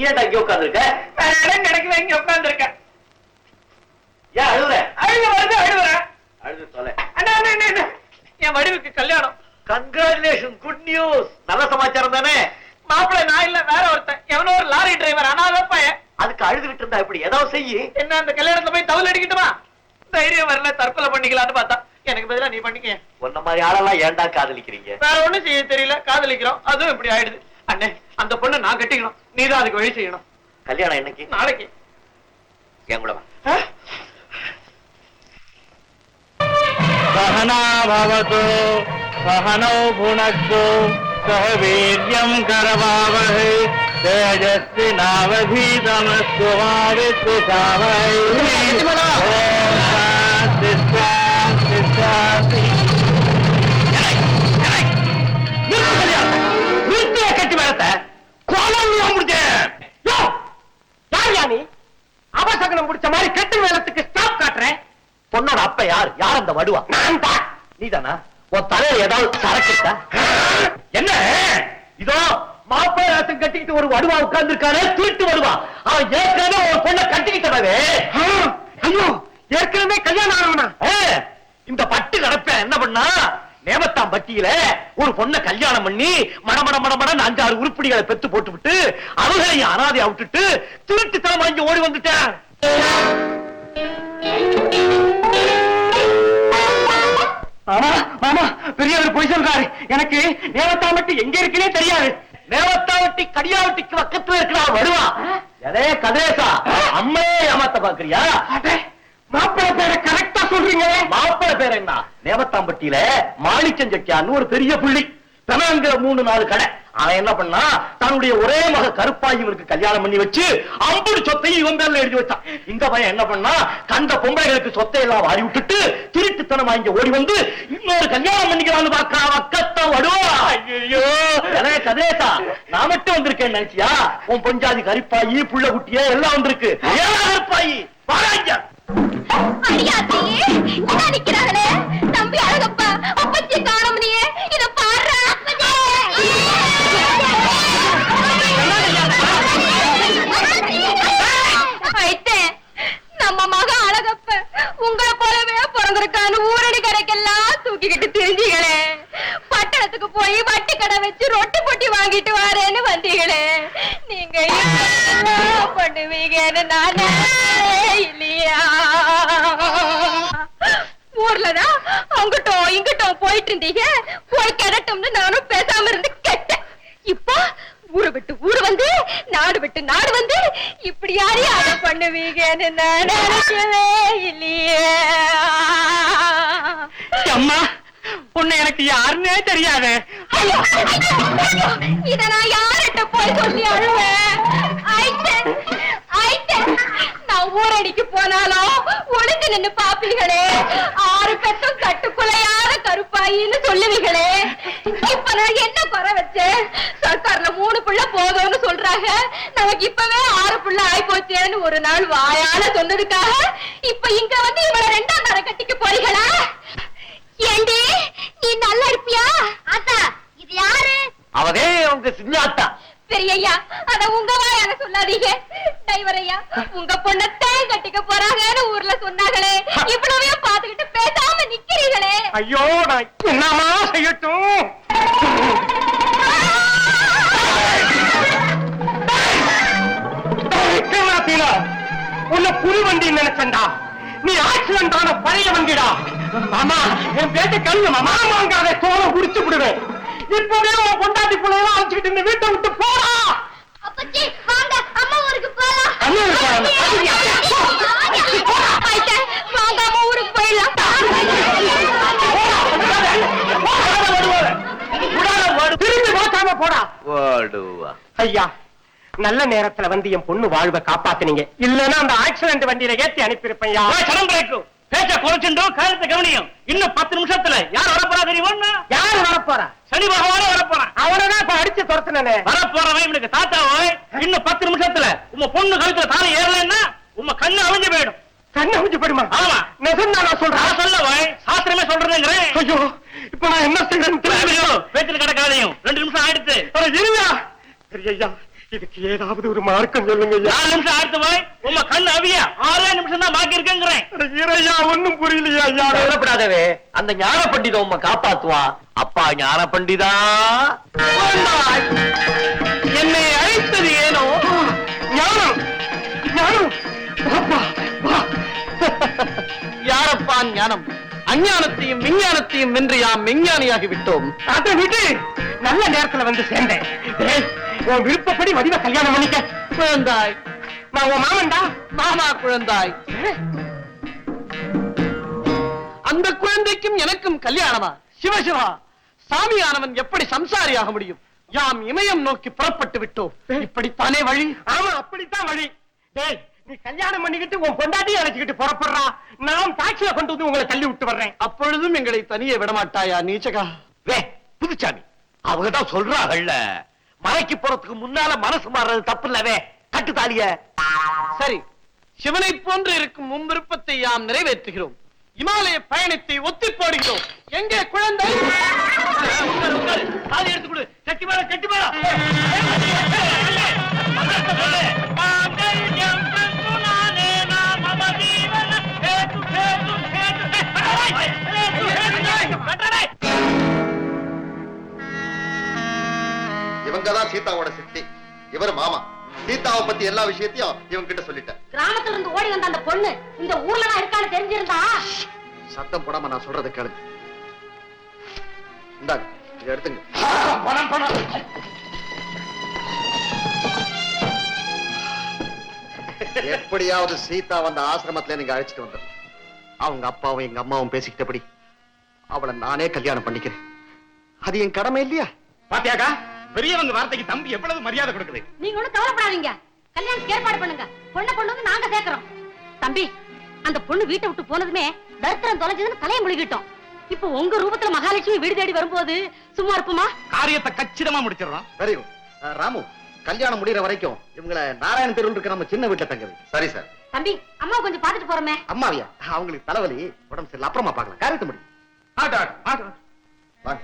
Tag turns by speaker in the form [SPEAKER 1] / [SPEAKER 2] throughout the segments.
[SPEAKER 1] ஏன்டா இங்க உட்கார்ந்திருக்க?
[SPEAKER 2] வேற இடம் கிடைக்கல, இங்க உட்கார்ந்திருக்க.
[SPEAKER 1] ஏன் அழுவுற?
[SPEAKER 2] அழுவுறேன்.
[SPEAKER 1] அழுது தொலை.
[SPEAKER 2] அண்ணா என் வடிவுக்கு கல்யாணம்.
[SPEAKER 1] Congratulation, good news. நல்ல சமாச்சாரம் தானே?
[SPEAKER 2] மாப்பிள்ளை நான் இல்ல, வேற ஒருத்தன். எவனோ ஒரு லாரி டிரைவர், அனாத பையன்.
[SPEAKER 1] அதுக்கு அழுதுகிட்டு இருந்தா எப்படி? ஏதாவது செய்யி.
[SPEAKER 2] என்ன அந்த கல்யாணத்துல போய் தவல் அடிக்கட்டுமா? தைரியம் வரல, தற்கொலை பண்ணிக்கலான்னு பார்த்தா. எனக்கு பதிலா நீ பண்ணிக்க.
[SPEAKER 1] உன்ன மாதிரி ஆளெல்லாம் ஏன்டா காதலிக்கிறீங்க?
[SPEAKER 2] வேற ஒண்ணும் செய்ய தெரியல, காதலிக்கிறோம், அதுவும் இப்படி ஆயிடுது. அண்ணே, அந்த பொண்ணை நான் கட்டிக்கணும், நீதான் அதுக்கு வழி செய்யணும்.
[SPEAKER 1] கல்யாணம் என்னைக்கு?
[SPEAKER 2] நாளைக்கு.
[SPEAKER 1] என் கூட வா.
[SPEAKER 3] सहना भवतु सहनौ भुनक्तु सह वीर्यं करवावहै तेजस्वी नावधीतमस्तु मा विद्विषावहै। ओम शांति शांति शांति।
[SPEAKER 1] கட்டி வரத்த கோலம்
[SPEAKER 2] அவசகனம் முடிச்ச மாதிரி கட்டு வேலத்துக்கு ஸ்டாப் காட்டுறேன்.
[SPEAKER 1] பொண்ணோட அப்ப யார்? யார் அந்த வடுவா?
[SPEAKER 2] நான் தான்.
[SPEAKER 1] நீதானா? உன் தலையில ஏதாவது சரக்கு? என்ன இதோ மாப்பிள்ளாட்டம் கட்டிக்கிட்டு ஒரு வடுவா உட்கார்ந்து இருக்கானே, திருட்டு வடுவா. அவன் ஏற்கனவே ஒரு பொண்ணை கட்டிக்கிட்டவே.
[SPEAKER 2] ஐயோ, ஏற்கனவே கல்யாணம் ஆனவனா?
[SPEAKER 1] இந்த பட்டு நடப்பேன் என்ன பண்ணா, நேமத்தாம் பட்டியில ஒரு பொண்ணை கல்யாணம் பண்ணி மடமட மடமட 5-6 உருப்படிகளை பெத்து போட்டு விட்டு அவர்களையும் அனாதையா விட்டுட்டு திருட்டுத்தனம் வாங்கி ஓடி வந்துட்டேன்.
[SPEAKER 2] மாமா, பெரியவர் பொய் சொல்றாரு. எனக்கு நேவத்தாமட்டி எங்க இருக்குன்னே தெரியாது.
[SPEAKER 1] நேவத்தாவட்டி கடியாவட்டிக்கு பக்கத்துல இருக்கிறா வருவா. அதே கதேசா, அம்மையே ஏமாத்த பாக்குறியா?
[SPEAKER 2] மாப்பிள்ளை பேரை கரெக்டா சொல்றீங்க.
[SPEAKER 1] மாப்பிள்ளை பேர் என்ன? நேவத்தாம்பட்டியில மாணிக்கம் செட்டியான்னு ஒரு பெரிய புள்ளி. பெனாங்கிற 3-4 கடை. அவன் என்ன பண்ணா, தன்னுடைய ஒரே மக கருப்பாயிவனுக்கு கல்யாணம் பண்ணி வச்சு 50 சொத்தையும் இவன் பேர்ல எழுதி வச்சான். இந்த பையன் என்ன பண்ணா, கண்ட பொம்பளைகளுக்கு சொத்தை எல்லாம் வாரி விட்டுட்டு திருட்டுத்தனம் வாங்கி ஓடி வந்து இன்னொரு கல்யாணம் பண்ணிக்கலாம்னு பாக்கா. வக்கத்தான் வடுவா. ஐயோ கதேசா, நான் மட்டும் வந்திருக்கேன் நினைச்சியா? உன் பொஞ்சாதி கருப்பாயி புள்ள குட்டியே எல்லாம் வந்திருக்கு. கருப்பாயி வாராங்க.
[SPEAKER 4] நிக்கிறாங்களே தம்பி அழகப்பா, அப்பச்சி காணோம்னியே, இத பாரு. நம்ம மக அழகப்ப உங்களை போலவே பிறந்திருக்கான்னு ஊரடி கடைக்கெல்லாம் தூக்கிக்கிட்டு தெரிஞ்சீங்களே. பட்டணத்துக்கு போய் வட்டி கடை வச்சு ரொட்டி பொட்டி வாங்கிட்டு வரேன்னு வந்தீங்களே. நீங்க பண்ணுவீங்கன்னு நானே இல்லையா? ஊர்லதான் அங்கிட்டும் இங்கிட்டும் போயிட்டு இருந்தீங்க. போய் கிடட்டும்னு நானும் பேசாம இருந்து கேட்டேன். இப்போ ஊரு விட்டு ஊரு வந்து, நாடு விட்டு நாடு வந்து, இப்படி யாரையும் அதை பண்ணுவீங்கன்னு நான் நினைக்கவே இல்லையே.
[SPEAKER 2] அம்மா, உன்னை எனக்கு யாருன்னே தெரியாது.
[SPEAKER 4] இத நான் யார்கிட்ட போய் சொல்லி அழுவேன்? நான் ஊரடிக்கு போனாலும் ஒளிஞ்சு நின்னு பாப்பீங்களே. 6 பெத்தும் கட்டுக்குலையாத கருப்பாயின்னு சொல்லுவீங்களே. இப்ப நான் என்ன குறை வச்சேன்? சர்க்கார்ல 3 பிள்ளை போதும்னு சொல்றாங்க. நமக்கு இப்பவே 6 பிள்ளை ஆயி போச்சேன்னு ஒரு நாள் வாயால சொன்னதுக்காக இப்ப இங்க வந்து இவளை 2ஆம் தர கட்டிக்க போறீங்களா? ஏண்டி, நீ நல்லா இருப்பியா? ஆத்தா, இது யாரு?
[SPEAKER 1] அவதே உங்க சிஞ்சாத்தா.
[SPEAKER 4] பெரியய்யா, அத உங்க வாயால சொல்லாதீங்க. டிரைவர் ஐயா, உங்க பொண்ணத்தை கட்டிக்க போறாங்கன்னு ஊர்ல சொன்னாங்களே. இவ்வளவே பாத்துக்கிட்டு பேசாம நிக்கிறீங்களே.
[SPEAKER 2] ஐயோ, நான் என்னமா செய்யட்டும்? உன்னை புலி வண்டி நினைச்சண்டா. நீ ஆக்சிடென்ட் ஆன பழைய வண்டிடா. மாமா, என் பேட்டை கல்வி மாமாங்காத தோலை உரிச்சு விடுவேன். இப்பவே உன் பொண்டாட்டி பிள்ளையெல்லாம் அழைச்சிக்கிட்டு இந்த வீட்டை விட்டு போறா.
[SPEAKER 4] அப்பச்சி, வாங்க, அம்மா ஊருக்கு போலாம். வாங்க, அம்மா ஊருக்கு போயிடலாம்.
[SPEAKER 2] திரும்பி பார்க்காம போடா.
[SPEAKER 1] வடுவா.
[SPEAKER 2] ஐயா, நல்ல நேரத்துல வந்து என் பொண்ணு வாழ்வை காப்பாத்தினீங்க. இல்லன்னா அந்த ஆக்சிடென்ட் வண்டியில ஏத்தி அனுப்பியிருப்பேன்.
[SPEAKER 3] பேச்ச குறைச்சுட்டோம், காலத்தை கவனியும். இன்னும் 10 நிமிஷத்துல யார் வரப்போறா தெரியுமா?
[SPEAKER 2] யாரு வரப்போறா?
[SPEAKER 3] சனி பகவானே வரப்போறான்.
[SPEAKER 2] அவனதான் இப்ப அடிச்சு துரத்துனே.
[SPEAKER 3] வரப்போறவன் இவனுக்கு தாத்தாவோய். இன்னும் 10 நிமிஷத்துல உங்க பொண்ணு கழுத்துல தாலி ஏறலன்னா உங்க கண்ணு அவிஞ்சு போயிடும்.
[SPEAKER 2] கண்ணு அவிஞ்சு போயிடுமா?
[SPEAKER 3] ஆமா,
[SPEAKER 2] நான் சொல்றேன்.
[SPEAKER 3] நான் சொல்லவோய், சாஸ்திரமே சொல்றதுங்கிறேன்.
[SPEAKER 2] ஐயோ, இப்ப நான் என்ன செய்யணும்?
[SPEAKER 3] பேச்சில் கிடக்காதையும் 2 நிமிஷம் ஆயிடுச்சு.
[SPEAKER 2] இருங்க. ஐயா, இதுக்கு ஏதாவது ஒரு மார்க்கம் சொல்லுங்க ஐயா.
[SPEAKER 3] 4 நிமிஷம் ஆடுத்து போய் உங்க கண்ணு அவிய 6 நிமிஷம் தான் பாக்கி இருக்குங்கிறேன்.
[SPEAKER 2] ஐயா ஒண்ணும் புரியலையா ஐயா.
[SPEAKER 1] கவலைப்படாதவே, அந்த ஞான பண்டிதன் உம்மை காப்பாத்துவா. அப்பா ஞான பண்டிதா,
[SPEAKER 2] என்னை அழைத்தது ஏனோ? ஞானம் ஞானம். வாப்பா, வா.
[SPEAKER 1] யாரப்பா ஞானம்? அஞ்ஞானத்தையும் விஞ்ஞானத்தையும் வென்று யாம் விஞ்ஞானியாகி விட்டோம்.
[SPEAKER 2] அதை விட்டு நல்ல நேரத்துல வந்து சேர்ந்தேன். டேய், உன் விருப்பப்படி வடிவ கல்யாணம் பண்ணிக்க.
[SPEAKER 1] குழந்தாய்,
[SPEAKER 2] நான் உன் மாமன்டா.
[SPEAKER 1] மாமா குழந்தாய். அந்த குழந்தைக்கும் எனக்கும் கல்யாணமா? சிவசிவா, சாமியானவன் எப்படி சம்சாரியாக முடியும்? யாம் இமயம் நோக்கி புறப்பட்டு விட்டோம். இப்படித்தானே வழி?
[SPEAKER 2] ஆமா, அப்படித்தான் வழி. டேய், நீ கல்யாணம் பண்ணிக்கிட்டு உன் பொண்டாட்டி அழைச்சுக்கிட்டு புறப்படுறா. நான் டாக்ஸில கொண்டு வந்து உங்களை தள்ளி விட்டு வர்றேன்.
[SPEAKER 1] அப்பொழுதும் எங்களை தனியே விடமாட்டாயா நீச்சகா? வே புதுச்சாமி, அவங்கதான் சொல்றாங்கல்ல, மலைக்கு போறதுக்கு முன்னால மனசு மாறுறது தப்பு இல்லவே. கட்டு தாலிய. சரி, சிவனை போன்று இருக்கும் உன் விருப்பத்தை யாம் நிறைவேற்றுகிறோம். இமாலய பயணத்தை ஒத்தி போடுகிறோம். எங்கே குழந்தை? தாலி எடுத்து கொடு. கட்டி மேல, கட்டி மேல.
[SPEAKER 5] இவங்கதான் சீதாவோட சித்தி, இவர் மாமா. சீதாவை பத்தி எல்லா விஷயத்தையும் இவங்க கிட்ட சொல்லிட்டேன்.
[SPEAKER 4] கிராமத்துல இருந்து ஓடி வந்த அந்த பொண்ணு இந்த ஊர்ல தான் இருக்கான்னு தெரிஞ்சிருந்தா
[SPEAKER 5] சத்தம் போடாம நான் சொல்றதை கேளுங்க. இந்தாங்க, இதை எடுத்துங்க.
[SPEAKER 2] பணம் பணம்.
[SPEAKER 5] எப்படியாவது சீதா வந்த ஆசிரமத்துல நீங்க அழைச்சிட்டு வந்த அவங்க அப்பாவும் எங்க அம்மாவும் பேசிக்கிட்டபடி அவளை நானே கல்யாணம் பண்ணிக்கிறேன். அது என் கடமை இல்லையா?
[SPEAKER 3] பாத்தியாக்கா, பெரியவங்க வார்த்தைக்கு தம்பி எவ்வளவு மரியாதை கொடுக்குது.
[SPEAKER 4] நீங்க ஒண்ணும் கவலைப்படாதீங்க. கல்யாணத்துக்கு ஏற்பாடு பண்ணுங்க. பொண்ணை கொண்டு வந்து நாங்க சேர்க்கிறோம். தம்பி, அந்த பொண்ணு வீட்டை விட்டு போனதுமே தரித்திரம் தொலைஞ்சதுன்னு தலையை முழுகிட்டோம். இப்போ உங்க ரூபத்துல மகாலட்சுமி வீடு தேடி வரும்போது சும்மா இருப்புமா?
[SPEAKER 3] காரியத்தை கச்சிதமா முடிச்சிடறோம்.
[SPEAKER 5] சரி ராமு, கல்யாணம் முடிகிற வரைக்கும் இவங்களை நாராயண தெருவில் இருக்க நம்ம சின்ன வீட்டுல தங்க வை. சரி சார்.
[SPEAKER 4] தம்பி, அம்மா கொஞ்சம் பாத்துட்டு போறோமே.
[SPEAKER 5] அம்மாவியா? அவங்களுக்கு தலைவலி, உடம்பு சரியில்லை, அப்புறமா பார்க்கலாம். காரியத்தை முடியும். வாங்க.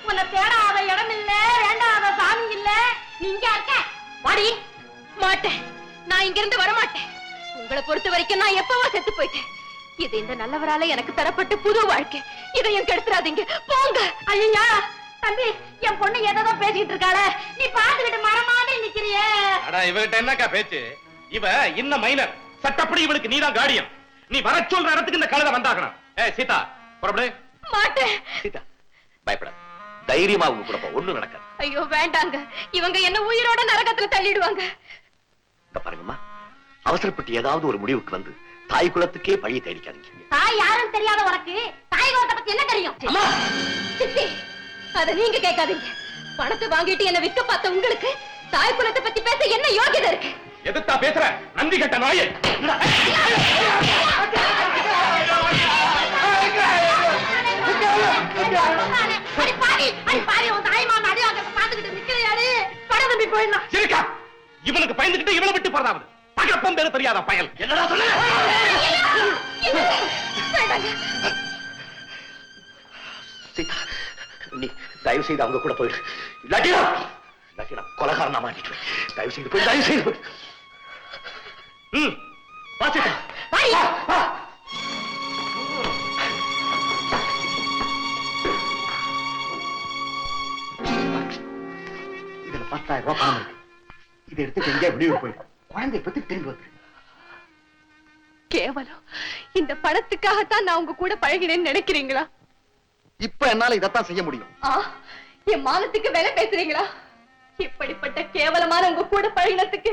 [SPEAKER 4] உன்னை தேடாத இடம் இல்ல, வேண்டாத சாமி இல்ல, நீ இங்க இருக்க. வாடி. மாட்டேன், நான் இங்க இருந்து வர மாட்டேன். உங்களை பொறுத்த வரைக்கும் நான் எப்பவோ செத்து போயிட்டேன். இது இந்த நல்லவரால எனக்கு தரப்பட்ட புது வாழ்க்கை. இதையும் கெடுத்துறாதீங்க, போங்க. ஐயா தம்பி, என் பொண்ணு ஏதோ பேசிட்டு இருக்காள, நீ பாத்துக்கிட்டு மரமாவே நிக்கிறிய.
[SPEAKER 3] அடா, இவகிட்ட என்னக்கா பேச்சு? இவ இன்ன மைனர். சட்டப்படி இவளுக்கு நீதான் கார்டியன். நீ வர சொல்ற இடத்துக்கு இந்த கழுதை வந்தாகணும். சீதா, புறப்படு.
[SPEAKER 4] மாட்டேன்.
[SPEAKER 1] சீதா, பயப்பட, தைரியமா உங்க கூட போ, ஒண்ணும் நடக்காது.
[SPEAKER 4] ஐயோ வேண்டாங்க, இவங்க என்ன உயிரோட நரகத்துல தள்ளிடுவாங்க.
[SPEAKER 1] பாருங்கம்மா, அவசரப்பட்டு ஏதாவது ஒரு முடிவுக்கு வந்து தாய் குலத்துக்கே பழிய தேடிக்காதீங்க.
[SPEAKER 4] தாய் யாரும் தெரியாத உனக்கு தாய் குலத்தை பத்தி என்ன தெரியும்? சித்தி, அத நீங்க கேட்காதீங்க. பணத்தை வாங்கிட்டு என்ன விற்க பார்த்த உங்களுக்கு தாய் குலத்தை பத்தி பேச என்ன யோகியதை இருக்கு?
[SPEAKER 3] எதுத்தா பேசுற நந்தி கட்ட நாயே? சரிக்கா, இவனுக்கு பயந்துகிட்டு இவனை விட்டு போறதாவது பகப்பம் பேரு தெரியாத பயல். என்னடா சொல்ல?
[SPEAKER 1] சீதா, நீ தயவு செய்து அவங்க கூட போயிடு. இல்லாட்டி நான் கொலகாரனா மாட்டிட்டு. தயவு செய்து போய், தயவு செய்து போய். வா சீதா, வா.
[SPEAKER 5] இதுல 10,000 ரூபாய் பணம் இருக்கு. இதை எடுத்துட்டு எங்கேயா வெளியூர் போயிடும். குழந்தைய பத்தி திரும்பி வந்து.
[SPEAKER 4] கேவலம் இந்த பணத்துக்காகத்தான் நான் உங்க கூட பழகினேன்னு நினைக்கிறீங்களா?
[SPEAKER 5] இப்ப என்னால இதத்தான் செய்ய முடியும்.
[SPEAKER 4] என் மானத்துக்கு வேலை பேசுறீங்களா? இப்படிப்பட்ட கேவலமான உங்க கூட பழகினத்துக்கு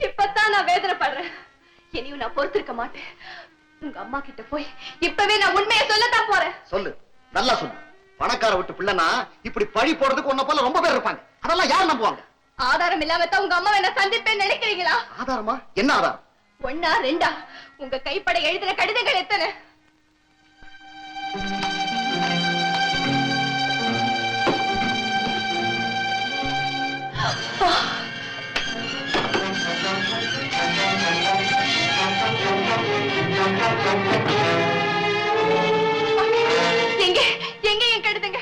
[SPEAKER 4] இப்பதான் நான் வேதனைப்படுறேன். இனியும் நான் பொறுத்திருக்க மாட்டேன். உங்க அம்மா கிட்ட போய் இப்பவே நான் உண்மையை சொல்லத்தான் போறேன்.
[SPEAKER 5] சொல்லு, நல்லா சொல்லு. பணக்கார விட்டு பிள்ளைனா இப்படி பழி போடுறதுக்கு உன்ன போல ரொம்ப பேர் இருப்பாங்க. அதெல்லாம் யார் நம்புவாங்க?
[SPEAKER 4] ஆதாரம் இல்லாம தான் உங்க அம்மா என்ன சந்திப்பேன்னு நினைக்கிறீங்களா?
[SPEAKER 5] ஆதாரமா? என்ன ஆதாரம்?
[SPEAKER 4] 1 2 உங்க கைப்பட எழுதின கடிதங்கள் எத்தனை? எங்க எங்க என் கடிதங்க?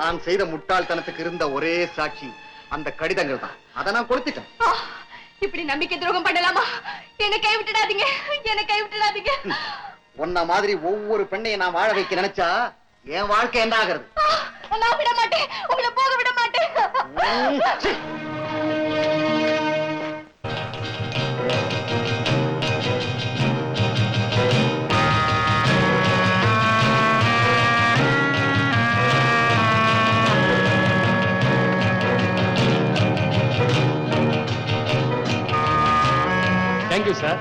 [SPEAKER 5] நான் செய்த முட்டாள்தனத்துக்கு இருந்த ஒரே சாட்சி அந்த கடிதங்கள் தான். அதை நான் கொடுத்துட்டேன்.
[SPEAKER 4] இப்படி நம்பிக்கை துரோகம் பண்ணலாமா? என்னை கைவிட்டுடாதீங்க, என்னை கைவிட்டுடாதீங்க.
[SPEAKER 5] உன்ன மாதிரி ஒவ்வொரு பெண்ணையும் நான் வாழ வைக்க நினைச்சா என் வாழ்க்கை என்ன ஆகிறது?
[SPEAKER 4] நான் விட மாட்டேன், உங்களை போக விட மாட்டேன்.
[SPEAKER 2] Thank you sir.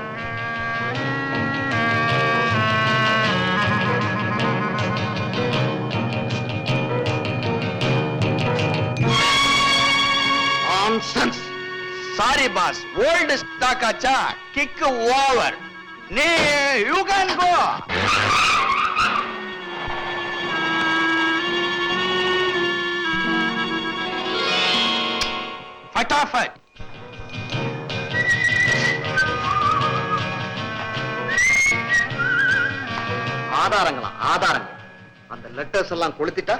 [SPEAKER 5] Nonsense.
[SPEAKER 1] Sorry, boss. Old stock acha. Kick over. You can go. Fatafat.
[SPEAKER 5] ஆதாரங்களா? ஆதாரங்கள். அந்த லெட்டர்ஸ் எல்லாம் கொளுத்திட்டா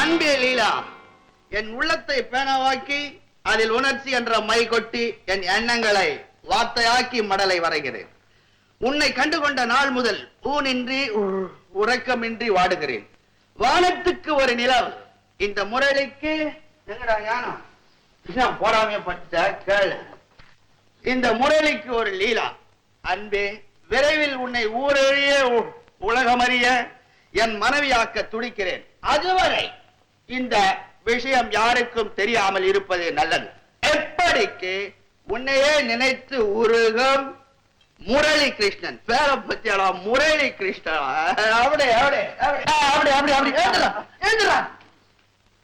[SPEAKER 6] அன்பே லீலா, என் உள்ளத்தை பேனாவாக்கி அதில் உணர்ச்சி என்ற மை கொட்டி என் எண்ணங்களை வார்த்தையாக்கி மடலை வரைகிறேன். உன்னை கண்டுகொண்ட நாள் முதல் ஊனின்றி உறக்கமின்றி வாடுகிறேன். வானத்துக்கு ஒரு நிலவு, இந்த முரளிக்கு எங்கடா ஞானம் போராமைப்பட்ட கேள். இந்த முரளிக்கு ஒரு லீலா. அன்பே, விரைவில் உன்னை ஊரழிய உலகமறிய என் மனைவியாக்க துடிக்கிறேன். அதுவரை இந்த விஷயம் யாருக்கும் தெரியாமல் இருப்பது நல்லது. எப்படிக்கு உன்னையே நினைத்து உருகும் முரளி கிருஷ்ணன். பேர பத்தியாளா? முரளி கிருஷ்ணன். அப்படியே அப்படியே அப்படி அப்படி அப்படி எழுதுறா.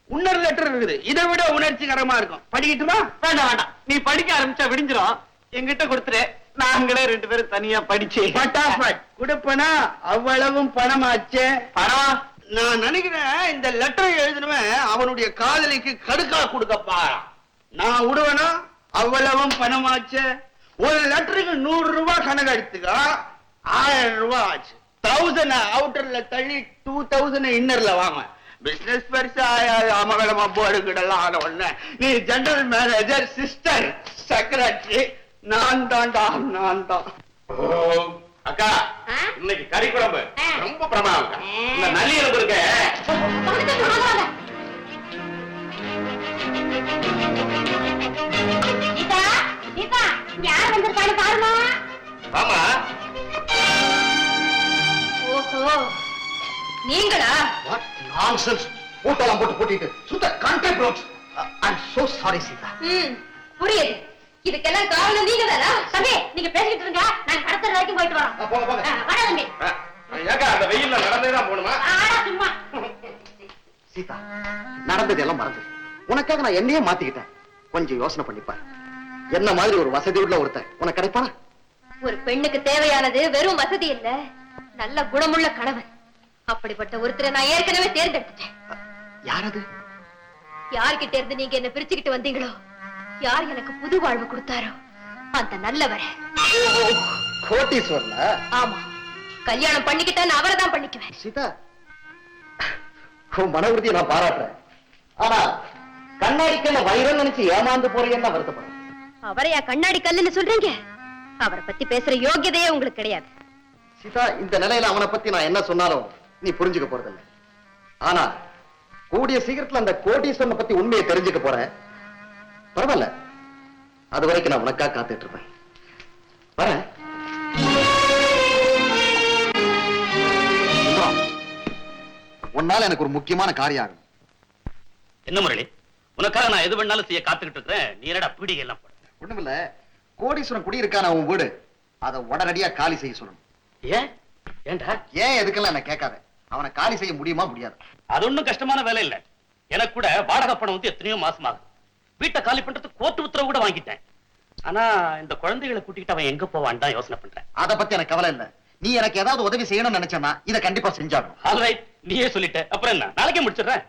[SPEAKER 6] இன்னொரு லெட்டர் இருக்குது, இதை விட உணர்ச்சிகரமா இருக்கும். படிக்கட்டுமா?
[SPEAKER 2] வேண்டாம் வேண்டாம், நீ படிக்க ஆரம்பிச்சா விடிஞ்சிரும். என்கிட்ட கொடுத்துரு, நாங்களே 2 பேரும் தனியா படிச்சு
[SPEAKER 6] பட்டாபட் கொடுப்பனா. அவ்வளவும் பணமாச்சே.
[SPEAKER 2] பரவா.
[SPEAKER 6] நான் நினைக்கிறேன் இந்த லெட்டர் எழுதினவன் அவனுடைய காதலிக்கு கடுக்கா கொடுக்கப்பா. நான் விடுவேனா? அவ்வளவும் பணமாச்சு. ஒரு லெட்டருக்கு 100 ரூபாய் கணக்கு எடுத்துக்கா, 1000 ரூபாய் ஆச்சு. 1000 அவுட்டர்ல தள்ளி 2000 இன்னர்ல வாங்க. பிசினஸ் பெருசா அமகலமா போடுகிடலாம். ஆன உடனே நீ ஜெனரல் மேனேஜர், சிஸ்டர், செக்ரட்டரி, நான் தான்டா, நான் தான்.
[SPEAKER 3] அக்கா, இன்னைக்கு கறி குழம்பு ரொம்ப பிரமாதம். இந்த நல்லியலுக்கு இருக்க
[SPEAKER 4] யார் வந்திருக்கான்னு பாருமா.
[SPEAKER 3] ஆமா.
[SPEAKER 4] ஓஹோ, நீங்களா?
[SPEAKER 5] What nonsense. போட்டெல்லாம் போட்டு போட்டிட்டு சுத்த கண்டெக்ட் ரோட்ஸ். I'm so sorry Sita.
[SPEAKER 4] புரியுது. இதுக்கெல்லாம் காரணம் நீங்க தானா? தம்பி, நீங்க பேசிட்டு இருங்க, நான் கடத்தற வரைக்கும் போயிட்டு வரோம்.
[SPEAKER 5] போங்க போங்க.
[SPEAKER 4] வாடா தம்பி.
[SPEAKER 3] ஏக்கா, அந்த வெயில்ல நடந்தேதான் போகணுமா?
[SPEAKER 4] ஆடா சும்மா.
[SPEAKER 5] சீதா, நடந்தது எல்லாம் மறந்து உனக்காக நான் என்னையே மாத்திக்கிட்டேன். கொஞ்சம் யோசனை பண்ணிப்பாரு. என்ன மாதிரி ஒரு வசதி உள்ள ஒருத்தன் உனக்கு கிடைப்பானா?
[SPEAKER 4] ஒரு பெண்ணுக்கு தேவையானது வெறும் வசதி இல்ல, நல்ல குணமுள்ள கணவன். அப்படிப்பட்ட ஒருத்தரை நான் ஏற்கனவே தேர்ந்தெடுத்துட்டேன்.
[SPEAKER 5] யார் அது?
[SPEAKER 4] யார்கிட்ட இருந்து நீங்க என்ன பிரிச்சுக்கிட்டு வந்தீங்களோ, யார் எனக்கு புது வாழ்வு கொடுத்தாரோ அந்த நல்லவரை.
[SPEAKER 5] கோட்டீஸ்வரன?
[SPEAKER 4] ஆமா, கல்யாணம் பண்ணிக்கிட்டா நான் அவரை தான் பண்ணிக்குவேன்.
[SPEAKER 5] சீதா, உன் மன உறுதியை நான் பாராட்டுறேன். ஆனா கண்ணாடிக்கல்ல வைரம் நினைச்சு ஏமாந்து போறீங்கன்னு வருத்தப்படுறேன்.
[SPEAKER 4] அவரையா கண்ணாடி கல்லுன்னு சொல்றீங்க? அவரை பத்தி பேசுற யோகியதையே உங்களுக்கு கிடையாது.
[SPEAKER 5] சீதா, இந்த நிலையில அவனை பத்தி நான் என்ன சொன்னாலும் நீ புரிஞ்சுக்க போறதில்லை. ஆனா கூடிய சீக்கிரத்துல அந்த கோட்டீஸ்வரனை பத்தி உண்மையை தெரிஞ்சுக்க போறேன். பரவாயில்ல, அது வரைக்கும் நான் உனக்காக காத்துட்டு இருப்பேன். வரேன். உன்னால எனக்கு ஒரு முக்கியமான காரியம் ஆகும்.
[SPEAKER 3] என்ன முரளி, உனக்காக நான் எது வேணாலும் செய்ய காத்துக்கிட்டு இருக்கிறேன். நீ என்னடா பீடிகை எல்லாம் போட?
[SPEAKER 5] ஒண்ணுமில்ல, கோடீஸ்வரன் குடியிருக்கான உன் வீடு, அதை உடனடியா காலி செய்ய சொல்லணும்.
[SPEAKER 3] ஏன்? ஏன்டா?
[SPEAKER 5] ஏன் எதுக்கெல்லாம் என்ன கேட்காத. அவனை காலி செய்ய முடியுமா? முடியாது.
[SPEAKER 3] அது ஒண்ணும் கஷ்டமான வேலை இல்ல. எனக்கு கூட வாடகை பணம் வந்து எத்தனையோ மாசமாகுது. வீட்டை காலி பண்றதுக்கு கோர்ட்டு உத்தரவு கூட வாங்கிட்டேன். ஆனா இந்த குழந்தைகளை கூட்டிட்டு அவன் எங்க போவான்னு தான் யோசனை பண்றேன்.
[SPEAKER 5] அதை பத்தி எனக்கு கவலை இல்ல. நீ எனக்கு ஏதாவது உதவி செய்யணும்னு நினைச்சேன்னா இதை கண்டிப்பா செஞ்சாகணும்.
[SPEAKER 3] ஆல்ரைட், நீயே சொல்லிட்ட. அப்புறம் என்ன, நாளைக்கே முடிச்சிடுறேன்.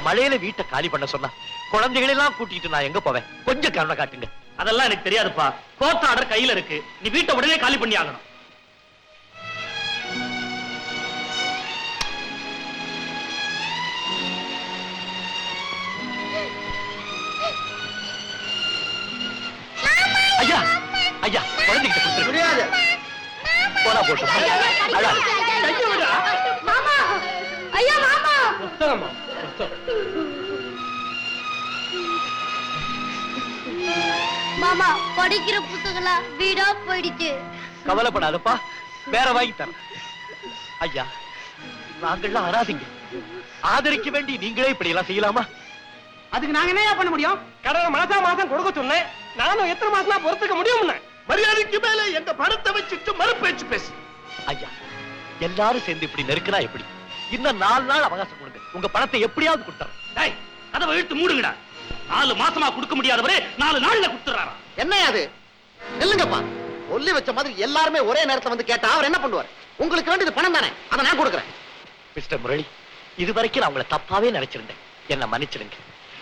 [SPEAKER 1] மழையில வீட்டை காலி பண்ண சொன்னா குழந்தைகளை எல்லாம் கூட்டிட்டு நான் எங்க போவேன்? கொஞ்சம் கருணை காட்டுங்க.
[SPEAKER 3] அதெல்லாம் எனக்கு தெரியாதுப்பா. கோர்ட் ஆர்டர் கையில இருக்கு. நீ வீட்டை உடனே காலி பண்ணி ஆகணும்.
[SPEAKER 1] ஐயா ஐயா குழந்தைகிட்ட கொடுத்துருங்க.
[SPEAKER 6] முடியாது.
[SPEAKER 1] போனா போட்டு அழாது.
[SPEAKER 4] மாமா ஐயா மாமா
[SPEAKER 2] புத்தகமா?
[SPEAKER 4] மாமா படிக்கிற புத்தகங்களா வீடா போயிடுச்சு.
[SPEAKER 1] கவலைப்படாதப்பா, வேற வாங்கி தரேன். ஐயா நாங்கள்லாம் அனாதைங்க. ஆதரிக்க வேண்டி நீங்களே இப்படி எல்லாம் செய்யலாமா?
[SPEAKER 2] அதுக்கு நாங்க என்ன பண்ண முடியும்? கடனை மாசம் கொடுக்க சொன்னேன். நானும் எத்தனை மாசம் தான் பொறுத்துக்க முடியும்?
[SPEAKER 6] மரியாதைக்கு மேல எங்க பணத்தை வச்சுட்டு மறுபேச்சு பேசு.
[SPEAKER 1] ஐயா எல்லாரும் சேர்ந்து இப்படி நெருக்கினா எப்படி? இன்னும் 4 நாள் அவகாசம் கொடுங்க. உங்க பணத்தை எப்படியாவது கொடுத்துறேன்.
[SPEAKER 3] டேய், கதவை இழுத்து மூடுங்கடா. 4 மாசமா கொடுக்க முடியாதவரே 4 நாள்ல கொடுத்துறாரா?
[SPEAKER 5] என்ன அது? நில்லுங்கப்பா. சொல்லி வச்ச மாதிரி எல்லாருமே ஒரே நேரத்துல வந்து கேட்டா அவர் என்ன பண்ணுவார்? உங்களுக்கு வேண்டியது பணம் தானே, அதை நான் கொடுக்குறேன்.
[SPEAKER 1] மிஸ்டர் முரளி, இதுவரைக்கும் நான் உங்களை தப்பாவே நினைச்சிருந்தேன். என்ன மன்னிச்சிடுங்க.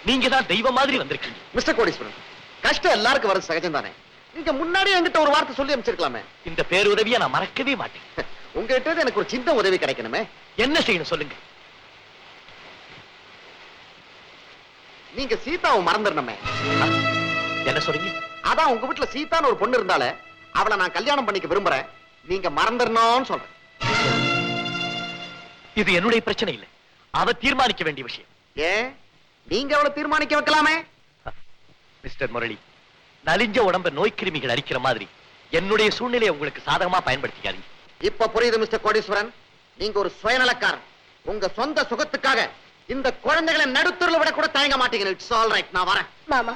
[SPEAKER 1] நீங்க தான் தெய்வம் மாதிரி வந்திருக்கீங்க.
[SPEAKER 5] மிஸ்டர் கோடீஸ்வரன், கஷ்டம் எல்லாருக்கும் வர சகஜம் தானே. நீங்க முன்னாடி என்கிட்ட ஒரு வார்த்தை சொல்லி அமைச்சிருக்கலாமே.
[SPEAKER 1] இந்த பேருதவியை நான் மறக்கவே மாட்டேன்.
[SPEAKER 5] உங்ககிட்ட எனக்கு ஒரு சின்ன உதவி கிடைக்கணுமே.
[SPEAKER 1] என்ன செய்யணும் சொல்லுங்க.
[SPEAKER 5] நீங்க சீதாவை மறந்துடணுமே.
[SPEAKER 1] என்ன சொல்றீங்க?
[SPEAKER 5] அதான் உங்க வீட்டுல சீதான்னு ஒரு பொண்ணு இருந்தாலே அவளை நான் கல்யாணம் பண்ணிக்க விரும்புறேன். நீங்க மறந்துடணும்னு சொல்றேன்.
[SPEAKER 1] இது என்னுடைய பிரச்சனை இல்லை, அவ தீர்மானிக்க வேண்டிய விஷயம்.
[SPEAKER 5] ஏன் நீங்க அவளை தீர்மானிக்க வைக்கலாமே.
[SPEAKER 1] மிஸ்டர் முரளி, நலிஞ்ச உடம்ப நோய் கிருமிகள் அரிக்கிற மாதிரி என்னுடைய சூழ்நிலையை உங்களுக்கு சாதகமா பயன்படுத்திக்காதீங்க.
[SPEAKER 5] இப்ப புரியுது மிஸ்டர் கோடீஸ்வரன். நீங்க ஒரு சுயநலக்காரன். உங்க சொந்த சுகத்துக்காக இந்த குழந்தைகளை நடுத்தூர்ல விட கூட தயங்க மாட்டீங்க. இட்ஸ் ஆல் ரைட், நான் வரேன்.
[SPEAKER 4] மாமா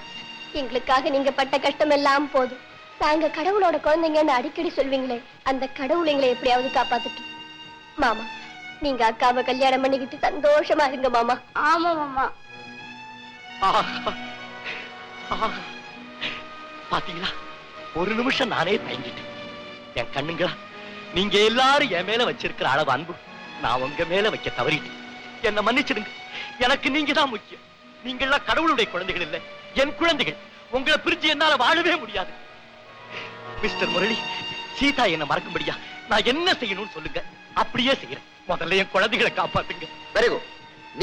[SPEAKER 4] எங்களுக்காக நீங்க பட்ட கஷ்டம் எல்லாம் போதும். நாங்க கடவுளோட குழந்தைங்கன்னு அடிக்கடி சொல்வீங்களே, அந்த கடவுள் எங்களை எப்படியாவது காப்பாத்துட்டு. மாமா நீங்க அக்காவை கல்யாணம் பண்ணிக்கிட்டு சந்தோஷமா இருங்க மாமா. ஆமா மாமா.
[SPEAKER 1] பாத்தீங்களா, ஒரு நிமிஷம் நானே தயங்கிட்டேன். என் கண்ணுங்களா, நீங்க எல்லாரும் என் மேல வச்சிருக்கிற அளவு அன்பு நான் உங்க மேல வைக்க தவறிட்டேன். என்ன மன்னிச்சிடுங்க. எனக்கு நீங்க தான் முக்கியம். நீங்க எல்லாம் கடவுளுடைய குழந்தைகள் இல்ல, என் குழந்தைகள். உங்களை பிரிச்சு என்னால வாழவே முடியாது. மிஸ்டர் முரளி, சீதா என்ன மறக்கும்படியா நான் என்ன செய்யணும்னு சொல்லுங்க, அப்படியே செய்யறேன். முதல்ல என் குழந்தைகளை காப்பாத்துங்க.
[SPEAKER 5] வெரி குட்,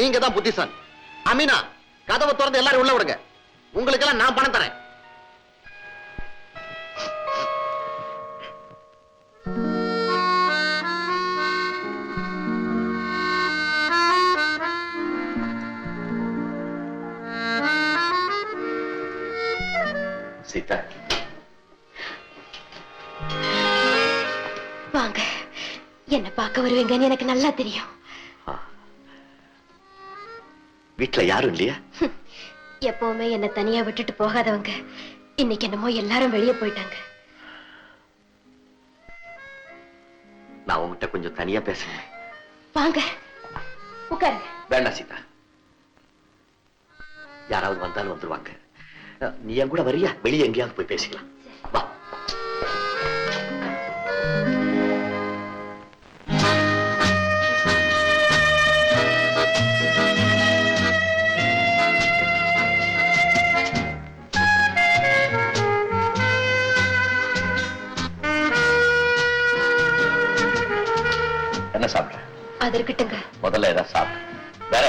[SPEAKER 5] நீங்க தான் புத்திசாலி. அமீனா, கதவை திறந்து எல்லாரும் உள்ள விடுங்க. உங்களுக்கு எல்லாம் நான் பணம் தரேன்.
[SPEAKER 1] சீதா,
[SPEAKER 4] வாங்க. என்ன பார்க்க வருவீங்கன்னு எனக்கு நல்லா தெரியும்.
[SPEAKER 1] வீட்டுல யாரும் இல்லையா?
[SPEAKER 4] எப்பவுமே என்ன தனியா விட்டுட்டு போகாதவங்க இன்னைக்கு என்னமோ எல்லாரும் வெளியே போயிட்டாங்க.
[SPEAKER 1] நான் உங்ககிட்ட கொஞ்சம் தனியா பேசுறேன்.
[SPEAKER 4] வாங்க உட்காருங்க.
[SPEAKER 1] வேண்டாம் சீதா, யாராவது வந்தாலும் வந்துருவாங்க. நீ என் கூட வரியா? வெளியே எங்கேயாவது போய் பேசிக்கலாம். வா. என்ன சாப்பிட?
[SPEAKER 4] அது இருக்கட்டுங்க.
[SPEAKER 1] முதல்ல ஏதாவது சாப்பிடு. வேற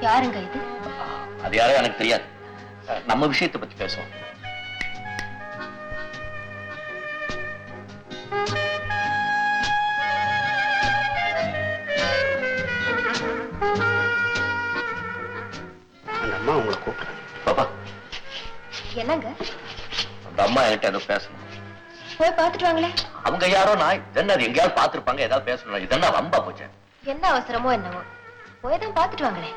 [SPEAKER 4] யாருங்க இது?
[SPEAKER 1] அது யாரோ எனக்கு தெரியாது. நம்ம விஷயத்தை பத்தி பேசுவோம்.
[SPEAKER 5] அந்த அம்மா உங்களை கூப்பிடுறேன்.
[SPEAKER 1] பாப்பா,
[SPEAKER 4] என்னங்க?
[SPEAKER 1] அந்த அம்மா என்கிட்ட ஏதோ பேசணும்.
[SPEAKER 4] போய் பார்த்துட்டு வாங்களே.
[SPEAKER 1] அவங்க யாரோ நாய் என்ன, அது எங்கேயாவது பார்த்திருப்பாங்க. ஏதாவது பேசணும். இதெல்லாம் வம்பா போச்சு.
[SPEAKER 4] என்ன அவசரமோ என்னவோ, போய் தான் பார்த்துட்டு வாங்களே.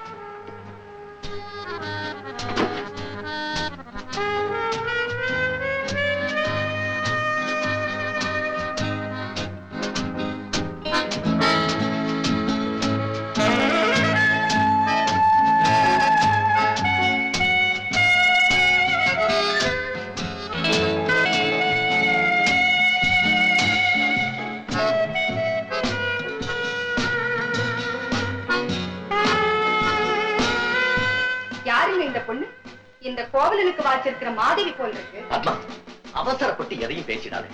[SPEAKER 4] பொண்ணு இந்த கோவலனுக்கு வாச்சிருக்கிற மாதவி போல் இருக்கு.
[SPEAKER 1] அம்மா, அவசரப்பட்டு எதையும் பேசிடாத.